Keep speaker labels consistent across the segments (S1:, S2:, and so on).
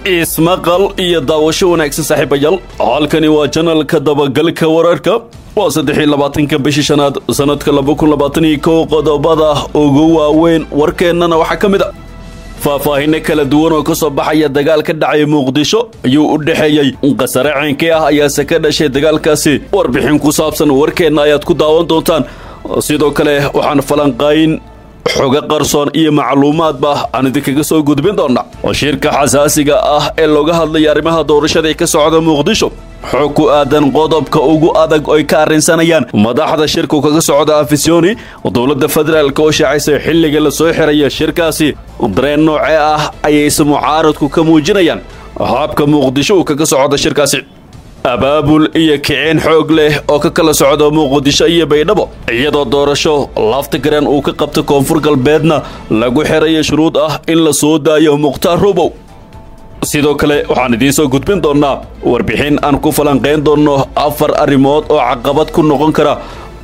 S1: ismaqal iyo daawasho wanaagsan saaxiibayaal halkani waa channelka dabagalka wararka waa 23 bishii shanaad sanadka 2021 qodobada ugu waaweyn warkeennana waxa kamid ah faahfaahin kala duwan oo ka soo baxaya dagaal ka dhacay Muqdisho ayuu u dhaxeeyay qasare ceenkii ah ayaa ka dhashay dagaalkaasi warbixin ku saabsan warkeenna ayaad ku daawan doontaan sidoo kale waxaan falanqayn xoga qarsoon iyo macluumaad aan idinkaga soo gudbin doona shirka xasaasiga ah ee looga hadlay arrimaha doorashada ee ka socda Muqdisho xog ku aadan qodobka ugu adag oo ay ka arrinsanayaan madaxda shirku kaga socda afisyooni dowladda federaalka oo shaacisay xilliga la soo xiraya shirkaasi dareen nooce ah ayay mucaaradku ka muujinayaan habka Muqdisho kaga socda shirkaasi abaabul iyo kicin xoog leh oo ka kala socda Muqdisho iyo Baydhabo iyadoo doorasho laftigaran uu ka qabto koonfur galbeedna lagu xirayo shuruud ah in la soo daayo Muqtaar Robow sidoo kale waxaan idin soo gudbin doonaa warbixin aan ku falanqeyn doono 4 arrimood oo caqabad ku noqon kara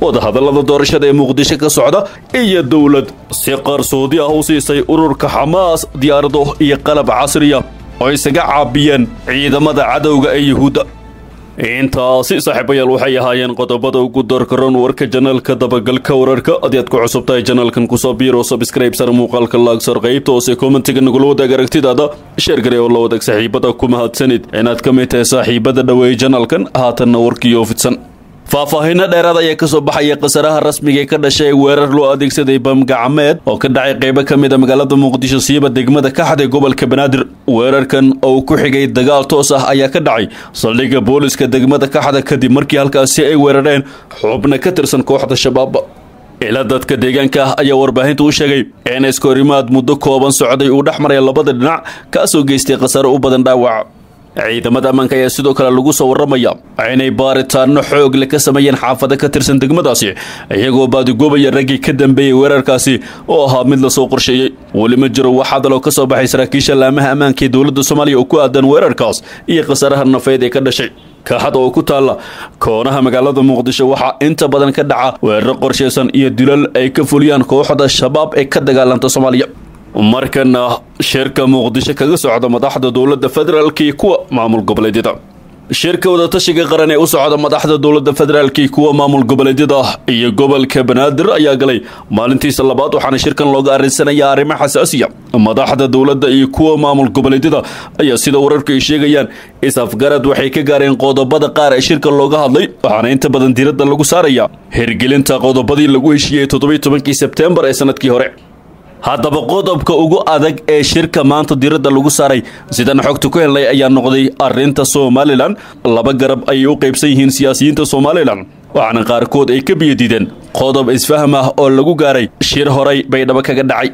S1: wadahadallada doorashada ee Muqdisho ka socda iyo dawlad si qarsoodi ah u siisay ururka Xamaas diyaarado iyo qalab casri ah oo isaga caabiyeen ciidamada cadawga ee Yahuuda intaasi saaxiibayaal waxay ahaayeen qodobada ugu doorkaroon warka channelka dabagalka wararka adiad ku cusubtahay channelkan ku soo biiro subscribe sar muuqaalka like sar qaybta oo commentiga nagu wadaag aragtidaada share gareeyo la wadaag saaxiibada ku mahadsanid inaad ka mid tahay saaxiibada dhaweey channelkan haatanna warkiyo fidsan faahfaahin dheeraad ayaa ka soo baxaya qasaraha rasmiga ee ka dhashay weerar loo adeegsaday bam gacmeed oo ka dhacay qaybo kamid ah magaalada Muqdisho siiba degmada ka xaday gobolka Banaadir weerarkan oo ku xigay dagaal toos ah ayaa ka dhacay saldhigga booliska degmada ka xada kadib markii halkaasi ay weerareen xubno ka tirsan kooxda shabaab ila dadka deegaanka ayaa warbaahinta u sheegay in iskorimaad muddo kooban socday uu dhaxmaray labada dhinac kaasoo geystay qasaro u badan dhaawac ciidamada ammaanka ayaa sidoo kale lagu soo waramaya inay baaritaano xoog leh ka sameeyeen xaafado ka tirsan degmadaasi iyagoo baadigobaya raggii ka dambeeyay weerarkaasi oo ahaa mid la soo qorsheeyay wali ma jiro wax hadal oo ka soo baxay saraakiisha laamaha ammaanka ee dowladda Soomaaliya oo ku aadan weerarkaas iyo qasaraha nafeed ee ka dhashay kaaxad oo ku taala koonaha magaalada Muqdisho waxa inta badan ka dhaca weerar qorsheysan iyo dilal ay ka fuliyaan kooxda shabaab ee ka dagaalanta Soomaaliya markana shirka Muqdisho kaga socda madaxda dowladda federaalka iyo kuwa maamul goboleedyada shirka wada tashiga qaran ee u socda madaxda dowladda federaalka iyo kuwa maamul goboleedyada iyo gobolka Banaadir ayaa galay maalintiisa labaad waxaana shirkan looga arinsanayaa arrimo xasaasiya madaxda dowladda iyo kuwa maamul goboleedyada ayaa sida wararku ay sheegayaan isafgarad waxay ka gaareen qodobada qaar ee shirka looga hadlay waxaana inta badan diiradda lagu saaraya hirgelinta qodobadii lagu heshiiyay 17 Sebtembar ee sanadkii hore haddaba qodobka ugu adag ee shirka maanta diiradda lagu saaray sidan xogta ku helay ayaa noqday arrinta Somaliland laba garab ay u qaybsan yihiin siyaasiyiinta Somaliland waxaana qaarkood ay ka biyadideen qodob isfaham ah oo lagu gaaray shir horay Baydhabo kaga dhacay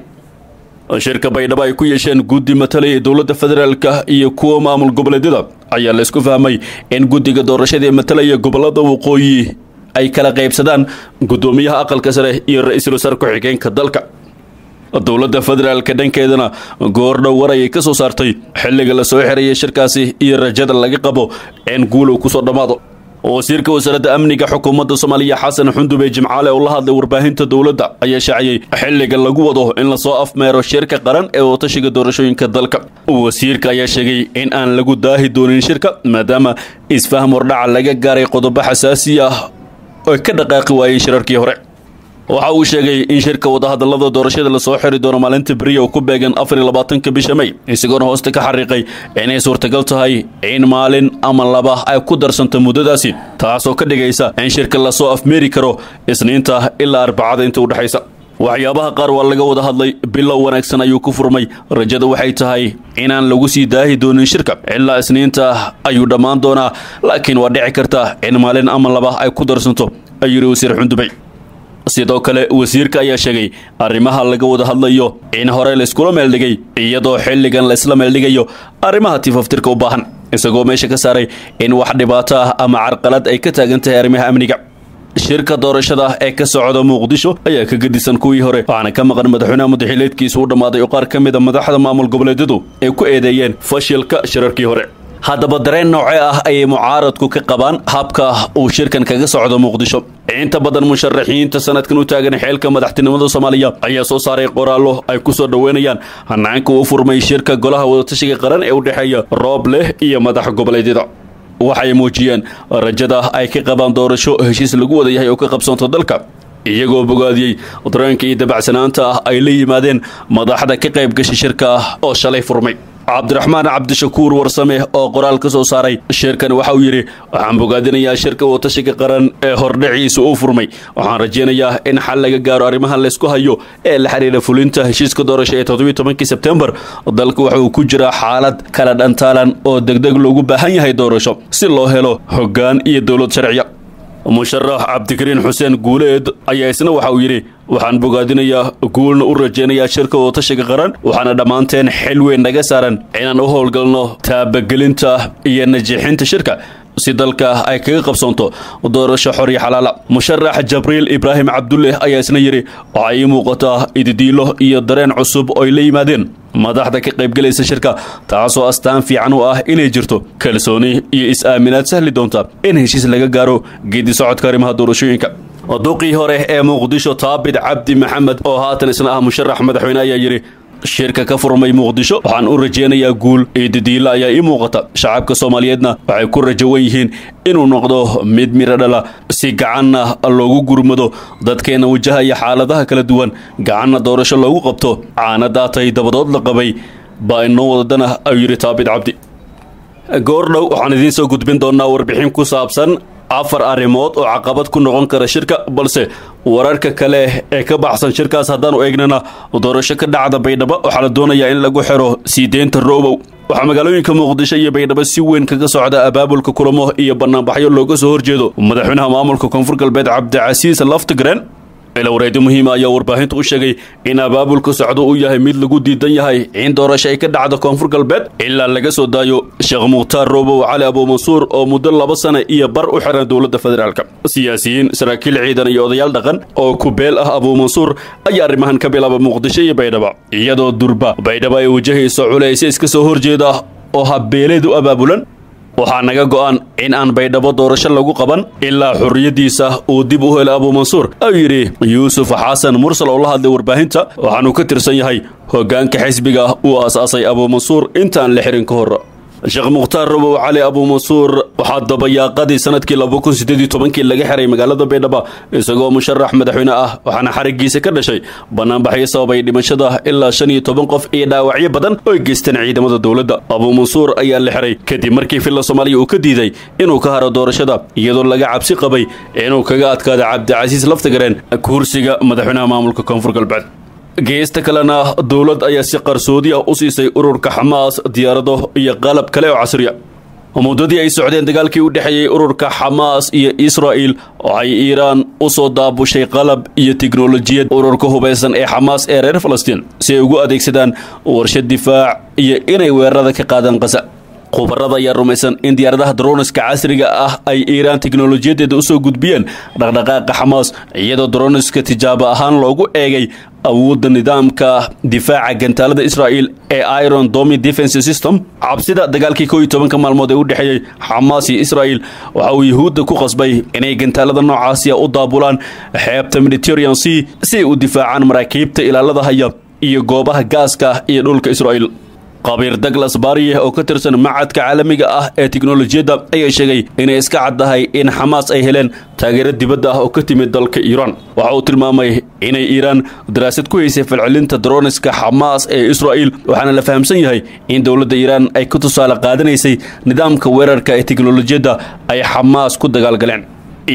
S1: shirka Baydhabo ay ku yeesheen guddi matalay dowladda federaalka iyo kuwa maamul goboleedyada ayaa la isku fahmay in guddiga doorashada ee matalaya gobolada waqooyi ay kala qaybsadaan gudoomiyaha aqalka sare iyo ra'iisul wasaare ku-xigeenka dalka dowladda federaalka dhankeedana goordhow waray ka soo saartay xilliga la soo xirayay shirkaasi iyo rajada laga qabo in guul uu ku soo dhamaado wasiirka wasaaradda amniga xukuumadda Soomaaliya Xasan Xundube Jimcaale oo la hadlay warbaahinta dowladda ayaa shaaciyay xilliga lagu wado in la soo afmeero shirka qaran ee watashiga doorashooyinka dalka wasiirka ayaa sheegay in aan lagu daahi doonin shirka maadaama isfaham wardhac laga gaaray qodobo xasaasi ah oo ka dhaqaaqi waayay shirarkii hore waxa uu sheegay in shirka wadahadallada doorashada la soo xiri doono maalinta bariyo ku beegan 24 bisha May isagoo hoosta ka xariiqay inay suurtagal tahay in maalin ama laba ay ku darsanto muddadaasi taasoo ka dhigaysa in shirka la soo afmeeri karo Isniinta ilaa Arbacada inta u dhaxaysa waxyaabaha qaar waa laga wada hadlay bilow wanaagsan ayuu ku furmay rajada waxay tahay inaan lagu sii daahi doonin shirka ilaa Isniinta ayuu dhamaan doonaa laakiin waa dhici karta in maalin ama laba ay ku darsanto ayuu wasiir Xundube sidoo kale wasiirka ayaa sheegay arrimaha laga wada hadlayo in hore la isku meel dhigay iyadoo xilligan la isla meel dhigayo arrimaha tifaftirka u baahan isagoo meesha ka saaray in wax dhibaato ah ama carqalad ay ka taagan tahay arrimaha amniga shirka doorashada ee ka socda Muqdisho ayaa ka gadisan kuwii hore waxaana ka maqan madaxweynaha madaxileedkiisa u dhamaaday oo qaar ka mid ah madaxda maamul goboleedyadu ay ku eedeeyeen fashilka shirarkii hore haddaba dareen noocee ah ayay mucaaradku ka qabaan habka uu shirkan kaga socdo muqdisho? inta badan musharaxiinta sanadkan u taagan xeelka madaxtinimada Soomaaliya ayaa soo saaray qoraallo ay ku soo dhaweynayaan hanaanka uu furmay shirka golaha wadatashiga qaran ee u dhaxeeya Rooble iyo madax goboleedyada. waxay muujiyeen rajada ay ka qabaan doorasho heshiis lagu wada yahay oo ka qabsanto dalka, iyagoo bogaadiyey dareenka iyo dabacsanaanta ay la yimaadeen madaxda ka qayb gashay shirka oo shalay furmay. cabdiraxmaan cabdishakuur warsame oo qoraal ka soo saaray shirkan waxa uu yidhi, waxaan bogaadinayaa shirka wadatashiga qaran ee hordhaciisa uu furmay. waxaan rajaynayaa in xal laga gaaro arrimaha laysku hayo ee la xiriira fulinta heshiiska doorasho ee 17 Sebtembar. dalku waxa uu ku jiraa xaalad kala dhantaalan oo degdeg loogu baahan yahay doorasho si loo helo hoggaan iyo dowlad sharciya. musharax cabdikariin xuseen guuleed ayaa isna waxa uu yidhi, waxaan bogaadinayaa guulna u rajaynayaa shirka wadatashiga qaran, waxaana dhammaanteen xil weyn naga saaran inaan u howlgalno taabagelinta iyo najixinta shirka si dalka ay kaga qabsanto doorasho xor iyo xalaala. musharax jabriil ibraahim cabdulle ayaa isna yidhi, waxaa ii muuqataa ididiilo iyo dareen cusub oo ay la yimaadeen madaxda ka qaybgalaysa shirka, taasoo astaan fiican u ah inay jirto kalsooni iyo is-aaminaad sahli doonta in heshiis laga gaaro geedi socodka arrimaha doorashooyinka. duqii hore ee muqdisho taabid cabdi maxamed oo haatan isna ah musharax madaxweyne ayaa yidhi, shirka ka furmay muqdisho waxaan u rajaynayaa guul iyo didiilo ayaa ii muuqata. shacabka Soomaaliyeedna waxay ku rajawan yihiin inuu noqdo mid miro dhala, si gacanna loogu gurmado dadkeena wajahaya xaaladaha kala duwan, gacanna doorasho loogu qabto. caanadaatay dabadood la qabay baa inoo wadadana ayuu yidhi taabid cabdi. goordhow waxaan idiin soo gudbin doonaa warbixin ku saabsan 4 arrimood oo caqabad ku noqon kara shirka, balse wararka kale ee ka baxsan shirkaas haddaan u eegnana doorasho ka dhacda Baydhabo waxaa la doonayaa in lagu xiro siideynta Roobow. waxaa magaalooyinka muqdisho iyo Baydhabo si weyn kaga socda abaabulka kulamo iyo banaanbaxyo looga soo horjeedo madaxweynaha maamulka Koonfur Galbeed Cabdicasiis Laftigreen. ila wareed muhiim ayaa warbaahintu u sheegay in abaabulka socdo uu yahay mid lagu diidan yahay in doorasho ay ka dhacdo Koonfur Galbeed ilaa laga soo daayo Sheekh Mukhtaar Roobow Cali Abu Mansuur oo muddo 2 sano iyo bar u xiran dowladda federaalka. siyaasiyiin, saraakiil ciidan iyo odayaal dhaqan oo ku beel ah Abu Mansuur ayaa arrimahan ka bilaabay Muqdisho iyo Baydhabo, iyadoo durba Baydhabo ay wajahayso culays iska soo horjeeda oo habbeeleed u abaabulan. waxaa naga go'an in aan Baydhabo doorasho lagu qaban ilaa xorriyadiisa uu dib u helo Abu Mansuur, ayuu yidhi Yuusuf Xasan Mursal oo la hadlay warbaahinta. waxaanu ka tirsan yahay hoggaanka xisbiga uu aasaasay Abu Mansuur intaan la xirin ka hor. Sheekh Mukhtaar Roobow Cali Abu Mansuur waxaa dabayaaqadii sanadkii 2018 laga xiray magaalada Baydhabo isagoo musharax madaxweyne ah, waxaana xarigiisa ka dhashay banaanbaxyo sababay dhimashada ilaa 15 qof iyo dhaawacyo badan oo geysteen ciidamada dowladda. Abu Mansuur ayaa la xiray kadib markii filla Soomaaliya uu ka diiday inuu ka haro doorashada, iyadoo laga cabsi qabay inuu kaga adkaado Cabdicasiis Laftigreen kursiga madaxweynaha maamulka Koonfur Galbeed. geesta kalena dowlad ayaa si qarsoodi ah u siisay ururka Xamaas diyaarado iyo qalab kale oo casri ah. muddadii ay socdeen dagaalkii u dhaxeeyay ururka Xamaas iyo Israa'iil oo ay Iiraan u soo daabushay qalab iyo tiknoolajiyad ururka hubeysan ee Xamaas ee reer Falastiin si ay ugu adeegsadaan warshad difaac iyo inay weerarada ka qaadaan Gaza. khubarada ayaa rumaysan in diyaaradaha droniska casriga ah ay Iiraan tiknoolajiyadeeda u soo gudbiyeen dhaqdhaqaaqa Xamaas, iyadoo droniska tijaabo ahaan loogu eegay awoodda nidaamka difaaca gantaalada Israa'iil ee Iron Dome Defense System. cabsida dagaalkii 12 maalmood ee u dhaxeeyay Xamaas iyo Israa'iil waxa uu Yahuudda ku qasbay inay gantaalada noocaas u daabulaan xeebta Mediterranean Sea si ay u difaacaan maraakiibta ilaalada haya iyo goobaha gaaska iyo dhulka Israa'iil. qabiir Douglas Bariye oo ka tirsan macadka caalamiga ah ee tiknoolajiyada ayaa sheegay inay iska caddahay in Xamaas ay heleen taageero dibadda ah oo ka timid dalka Iiraan. waxa uu tilmaamay inay Iiraan daraasad ku haysay falcelinta droniska Xamaas ee Israa'iil, waxaana la fahamsan yahay in dowladda Iiraan ay ku tusaale qaadanaysay nidaamka weerarka ee tiknoolajiyada ay Xamaas ku dagaalgaleen.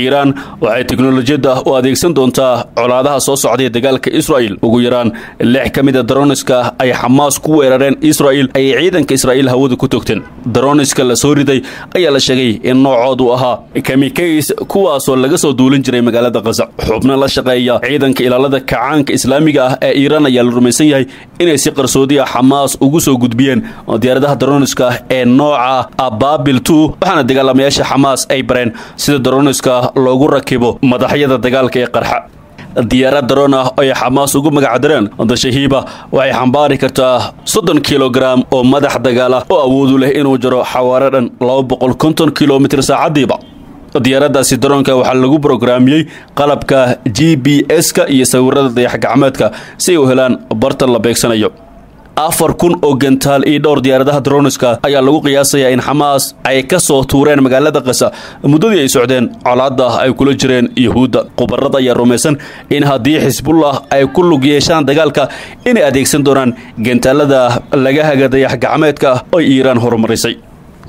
S1: Iiraan waxay tiknoolajiyada u adeegsan doontaa colaadaha soo socday dagaalka Israa'iil. ugu yaraan 6 ka mid ah droniska ay Xamaas ku weerareen Israa'iil ay ciidanka Israa'iil hawada ku togteen. droniska la soo riday ayaa la sheegay in noocoodu ahaa kamikaze, kuwaasoo laga soo duulin jiray magaalada Gaza. xubno la shaqeeya ciidanka ilaalada kacaanka Islaamiga ah ee Iiraan ayaa la rumaysan yahay inay si qarsoodi ah Xamaas ugu soo gudbiyeen diyaaradaha droniska ee nooca Ababil 2, waxaana dagaalamayaasha Xamaas ay bareen sida droniska loogu rakibo madaxyada dagaalka ee qarxa. diyaarad daroon ah ay Xamaas ugu magacdareen Dashahiba waxay xambaari kartaa 30 kilogram oo madax dagaal ah oo awood u leh inuu jaro xawaare dhan 250 kilomitir saacadiiba. diyaaradaasi daroonka waxaa lagu programiyay qalabka GPS-ka iyo sawirada dayax-gacmeedka si ay u helaan barta la beegsanayo. 4,000 oo gantaal iyo dhowr diyaaradaha droniska ayaa lagu qiyaasayaa in Xamaas ay ka soo tuureen magaalada Gaza muddadii ay socdeen colaadda ay kula jireen Yahuudda. Khubarada ayaa rumaysan in haddii Xisbullah ay ku lug yeeshaan dagaalka inay adeegsan doonaan gantaalada laga haga dayax-gacmeedka oo Iiraan horumarisay.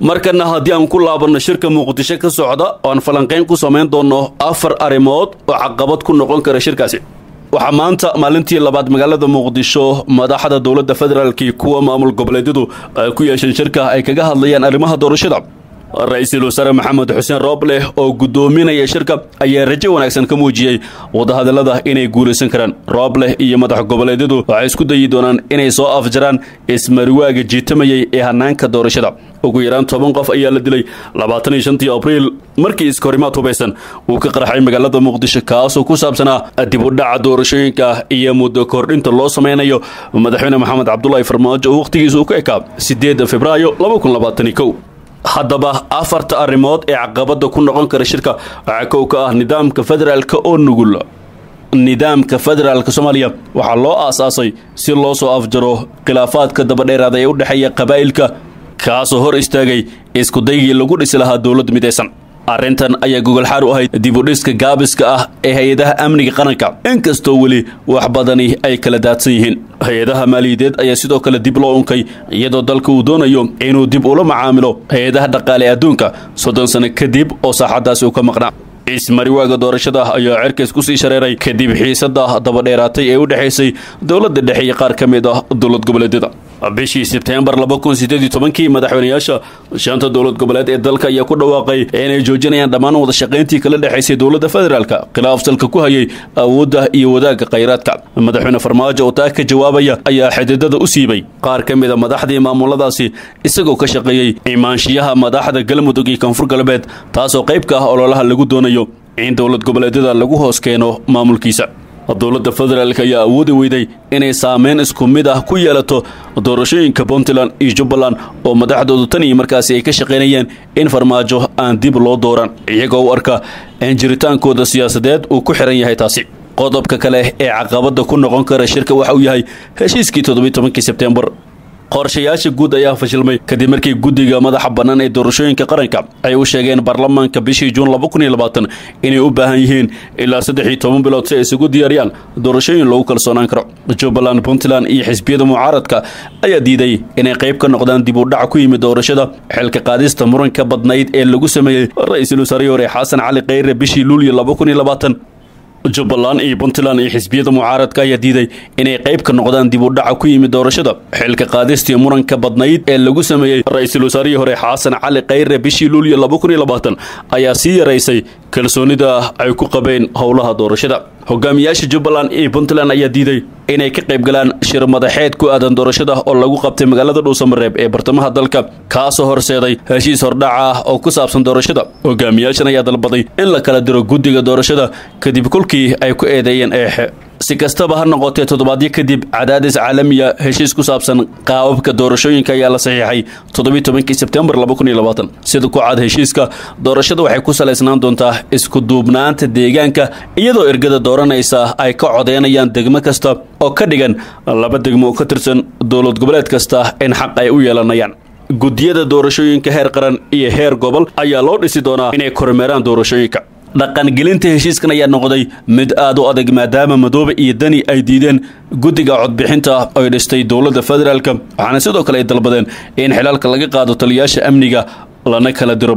S1: markana haddii aan ku laabano shirka Muqdisho ka socda oo aan falanqeyn ku sameyn doono 4 arrimood oo caqabad ku noqon kara shirkaasi. waxaa maanta maalintii labaad magaalada Muqdisho madaxda dowladda federaalka kuwa maamul goboleedyadu ku yeesheen shirka ay kaga hadlayaan arrimaha doorashada. ra'iisul wasaare Maxamed Xuseen Rooble oo gudoominaya shirka ayaa rajo wanaagsan ka muujiyay wadahadalada inay guuleysan karaan. Rooble iyo madax goboleedyadu waxay isku dayi doonaan inay soo afjaraan ismariwaaga jiitamayay ee hanaanka doorashada. ugu yaraan 10 qof ayaa la dilay 25 Abriil markii iskahorimaad hubeysan uu ka qarxay magaalada Muqdisho kaasoo ku saabsanaa dib u dhaca doorashooyinka iyo muddo kordhinta loo sameynayo madaxweyne Maxamed Cabdullaahi Farmaajo oo waqtigiisu ka ekaa 8 Febraayo 2021. haddaba 4 arrimood ee caqabada ku noqon kara shirka waxaa kow ka ah nidaamka federaalka oo nugul. nidaamka federaalka Soomaaliya waxaa loo aasaasay si loo soo afjaro khilaafaadka daba dheeraada ee u dhaxeeya qabaa'ilka kaasoo hor istaagay isku daygii lagu dhisi lahaa dowlad midaysan. arrintan ayaa gogol xaar u ahayd dib u dhiska gaabiska ah ee hay'adaha amniga qaranka inkastoo weli wax badani ay kala daadsan yihiin. hay'adaha maaliyadeed ayaa sidoo kale dib loo unkay iyadoo dalka uu doonayo inuu dib ula macaamilo hay'adaha dhaqaale adduunka 30 sano kadib oo saaxadaasi uu ka maqnaa. ismariwaaga doorashada ayaa cirkays ku sii shareeray kadib xiisada daba dheeraatay ee u dhaxaysay dowladda dhexe iyo qaar ka mid ah dowlad goboleedyada. bishii Sebtembar 2018 madaxweynayaasha 5 dowlad goboleed ee dalka ayaa ku dhawaaqay inay joojinayaan dhammaan wada shaqayntii kala dhaxaysay dowladda federaalka khilaaf salka ku hayay awoodda iyo wadaagga kheyraadka. madaxweyne Farmaajo oo taa ka jawaabaya ayaa xididada u siibay qaar ka mid ah madaxdii maamuladaasi isagoo ka shaqeeyay imaanshiyaha madaxda Galmudug iyo Koonfur Galbeed taasoo qayb ka ah ololaha lagu doonayo in dowlad goboleedyada lagu hoos keeno maamulkiisa. dowladda federaalka ayaa awoodi weyday inay saameyn isku mid ah ku yeelato doorashooyinka Puntland iyo Jubbaland oo madaxdoodu tan iyo markaasi ay ka shaqeynayeen in Farmaajo aan dib loo dooran iyagoo u arka in jiritaankooda siyaasadeed uu ku xiran yahay taasi. qodobka kale ee caqabada ku noqon kara shirka waxa uu yahay heshiiskii 17 Sebtembar. qorshayaasha guud ayaa fashilmay kadib markii guddiga madaxa bannaan ee doorashooyinka qaranka ay u sheegeen baarlamaanka bishii Juun 2020 inay u baahan yihiin ilaa 13 bilood si ay isugu diyaariyaan doorashooyin lagu kalsoonaan karo. Jubbaland, Puntland iyo xisbiyada mucaaradka ayaa diiday inay qayb ka noqdaan dib u dhac ku yimid doorashada xilka qaadista muranka badnayd ee lagu sameeyay ra'iisul wasaare Xasan Cali Kheyre bishii Luulyo 2020. Jubbaland iyo Puntland iyo xisbiyada mucaaradka ayaa diiday inay qayb ka noqdaan dib u dhac ku yimid doorashada xilka qaadista muranka badnayd ee lagu sameeyay ra'iisul wasaare Xasan Cali Kheyre bishii Luulyo 2020 ayaa sii yareysay kalsoonida ay ku qabeen howlaha doorashada. hogaamiyaasha Jubbaland iyo Puntland ayaa diiday inay ka qayb galaan shir madaxeed ku aadan doorashada oo lagu qabtay magaalada Dhuusamareeb ee bartamaha dalka kaasoo horseeday heshiis hordhac ah oo ku saabsan doorashada. hogaamiyaashan ayaa dalbaday in la kala diro guddiga doorashada kadib kulkii ay ku eedeeyeen eexe. si kastaba ha noqotee toddobaadyo kadib cadaadis caalamiya heshiis ku saabsan qaababka doorashooyinka ayaa la saxiixay 17 Sebtembar 2020. sida ku cad heshiiska doorashada waxay ku saleysnaan doontaa isku duubnaanta deegaanka iyadoo ergada dooranaysa ay ka codeynayaan degmo kasta oo ka dhigan 2 degmo oo ka tirsan dowlad goboleed kasta in xaq ay u yeelanayaan. guddiyada doorashooyinka heer qaran iyo heer gobol ayaa loo dhisi doonaa inay kormeeraan doorashooyinka. dhaqangelinta heshiiskan ayaa noqday mid aad u adag maadaama Madoobe iyo Dani ay diideen guddiga codbixinta ay dhistay dowladda federaalka waxaana sidoo kale ay dalbadeen in xilalka laga qaado taliyaasha amniga lana kala diro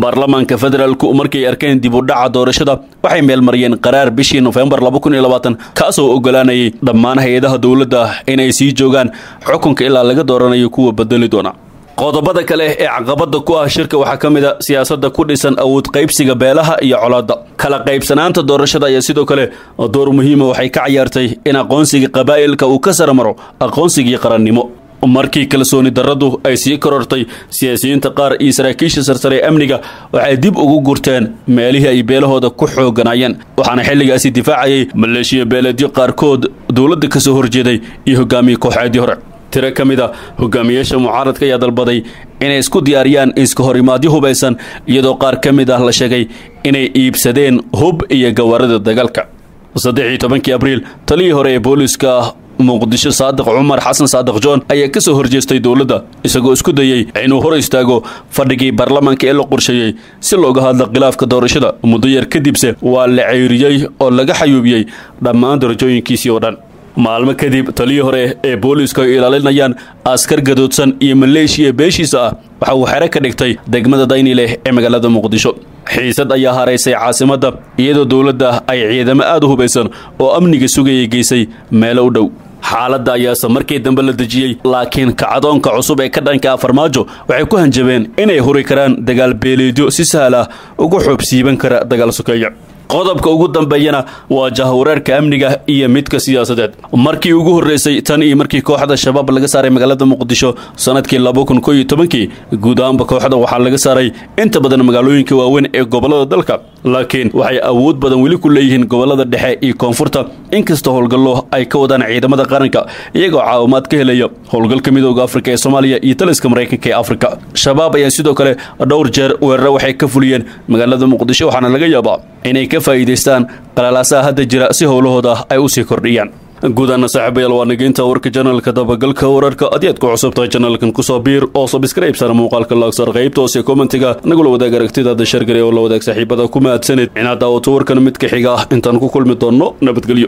S1: baarlamaanka federaalku markay arkeen dib u dhaca doorashada waxay meel mariyeen qaraar bishii November 2020 kaasoo ogolaanayay dhammaan hay'adaha dowladda inay sii joogaan xukunka ilaa laga dooranayo kuwa bedeli doona. qodobada kale ee caqabada ku ah shirka waxaa ka mid ah siyaasadda ku dhisan awood qaybsiga beelaha iyo colaadda. kala qaybsanaanta doorashada ayaa sidoo kale door muhiim ah waxay ka ciyaartay in aqoonsiga qabaa'ilka uu ka saramaro aqoonsigii qarannimo. markii kalsooni darradu ay sii korortay siyaasiyiinta qaar iyo saraakiisha sarsare ee amniga waxay dib ugu gurteen meelihii ay beelahooda ku xooganaayeen waxaana xilligaasi difaacayay maleeshiya beeleedyo qaarkood dowladda ka soo horjeeday iyo hogaamiye kooxeedii hore tiro ka mid a hogaamiyaasha mucaaradka ayaa dalbaday inay isku diyaariyaan iska horimaadyo hubaysan iyadoo qaar ka mid ah la sheegay inay iibsadeen hub iyo gawaarida dagaalka 13 abriil taliyii hore ee booliska muqdisho saadiq cumar xasan saadiq joon ayaa ka soo horjeestay dowladda isagoo isku dayay inuu hor istaago fadhigii baarlamaanka ee la qorsheeyay si looga hadlo khilaafka doorashada muddo yar kadibse waa la ceyriyey oo laga xayuubiyey dhammaan darajooyinkiisii oo dhan maalmo kadib taliyii hore ee booliska ay ilaalinayaan askar gadoodsan iyo maleeshiya beeshiisa ah waxa uu xere ka dhigtay degmada daynileh ee magaalada muqdisho xiisad ayaa haraysay caasimadda iyadoo dowladda ay ciidamo aad u hubaysan oo amniga sugayay geysay meelo u dhow xaaladda ayaase markii dambe la dejiyey laakiin kacdoonka cusub ee ka dhanka farmaajo waxay ku hanjabeen inay huri karaan dagaal beeleedyo si sahal ah ugu xoobsiiban kara dagaal sokeeya qodobka ugu dambeeyana waa jahwareerka amniga iyo midka siyaasadeed markii ugu horeysay tan iyo markii kooxda shabaab laga saaray magaalada muqdisho sanadkii 2011 guud ahaanba kooxda waxaa laga saaray inta badan magaalooyinka waaweyn ee gobolada dalka laakiin waxay awood badan weli ku leeyihiin gobolada dhexe iyo koonfurta inkasta howlgallo ay ka wadaan ciidamada qaranka iyagoo caawimaad ka helaya howlgalka midooda afrika ee soomaaliya iyo taliska maraykanka ee afrika shabaab ayaa sidoo kale dhowr jeer weeraro waxay ka fuliyeen magaalada muqdisho waxaana laga yaabaa inay ka faa'iidaystaan qalalaasaha hadda jira si howlahooda ay u sii kordhiyaan guudana saaxiibayaal waa nageynta warka janalka dabagalka wararka adiyaad ku cusubtahay janalkan kusoo biir oo subscribe sana muuqaalka laagsar qaybta hoose commentiga nagula wadaag aragtidaada shargare oo la wadaag saaxiibada ku mahadsanid inaad daawato warkan mid ka xiga intaan ku kulmi doonno nabadgelyo